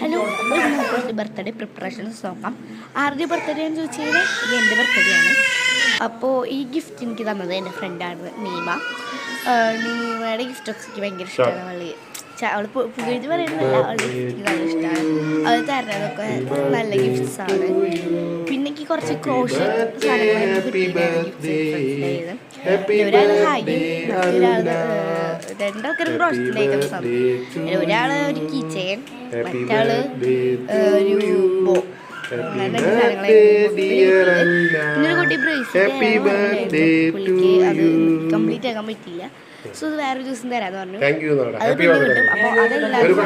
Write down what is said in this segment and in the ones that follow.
Hello, നമുക്ക് birthday preparations നോക്കാം. ആരുടെ ബർത്ത്ഡേ എന്ന് ചോദിച്ചു കഴിഞ്ഞാൽ ഇത് എൻ്റെ ബർത്ത്ഡേ ആണ്. അപ്പോൾ ഈ ഗിഫ്റ്റ് എനിക്ക് തന്നത് എൻ്റെ ഫ്രണ്ടാണ് നീമ. നീമയുടെ ഗിഫ്റ്റൊക്കെ എനിക്ക് ഭയങ്കര ഇഷ്ടമാണ്. അവൾ പുകഴ്ത്തി പറയുന്നില്ല, അവളുടെ ഗിഫ്റ്റ് നല്ല ഇഷ്ടമാണ്. അത് തരുന്നതൊക്കെ നല്ല ഗിഫ്റ്റ്സാണ്. പിന്നെ എനിക്ക് കുറച്ച് ക്രോഷ് സാധനങ്ങളൊക്കെ കിട്ടിയത്. ഒരാൾ ഹായ്, ഒരാൾ രണ്ടൊക്കെ ക്രോഷത്തിൻ്റെ ഐറ്റംസാണ്. ഒരാൾ ഒരു കീ ചെയിൻ, മറ്റാള് ഒരു ബോ. ഇന്നൊരു കുട്ടി ബ്രേസ്ലെറ്റ് പുള്ളിക്ക് അത് കംപ്ലീറ്റ് ആക്കാൻ പറ്റിയില്ല. സോ അത് വേറൊരു ദിവസം തരാന്ന് പറഞ്ഞു. അത് പിന്നെ കിട്ടും. അപ്പോൾ അതെല്ലാവരും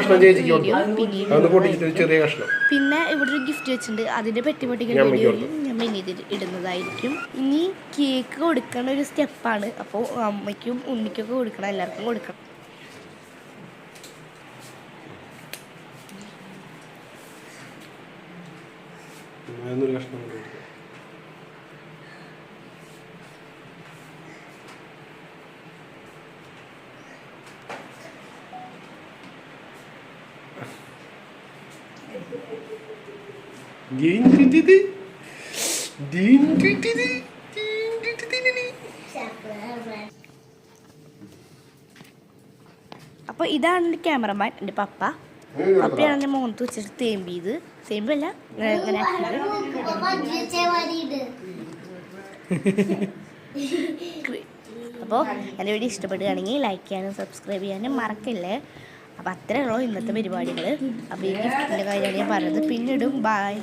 പിന്നെ ഇവിടെ ഒരു ഗിഫ്റ്റ് വെച്ചിട്ടുണ്ട്. അതിന്റെ പെട്ടിപ്പൊട്ടിക്കൽ വീഡിയോയിൽ ഞാൻ പിന്നീട് ഇടുന്നതായിരിക്കും. ഇനി കേക്ക് കൊടുക്കണ ഒരു സ്റ്റെപ്പാണ്. അപ്പോൾ അമ്മയ്ക്കും ഉണ്ണിക്കൊക്കെ കൊടുക്കണം, എല്ലാവർക്കും കൊടുക്കണം. അപ്പോൾ ഇതാണ് എൻ്റെ ക്യാമറമാൻ, എൻ്റെ പപ്പ. പപ്പയാണ് എൻ്റെ മുഖത്ത് വെച്ചിട്ട് തേമ്പിയത്. തേമ്പല്ല, ഇങ്ങനെ അപ്പോൾ എൻ്റെ വീഡിയോ ഇഷ്ടപ്പെടുകയാണെങ്കിൽ ലൈക്ക് ചെയ്യാനും സബ്സ്ക്രൈബ് ചെയ്യാനും മറക്കല്ലേ. അപ്പോൾ അത്രയേ ഉള്ളൂ ഇന്നത്തെ പരിപാടികൾ. അപ്പോൾ ഈ ഗിഫ്റ്റിൻ്റെ കാര്യമാണ് ഞാൻ പറഞ്ഞത്. പിന്നീടും ബൈ.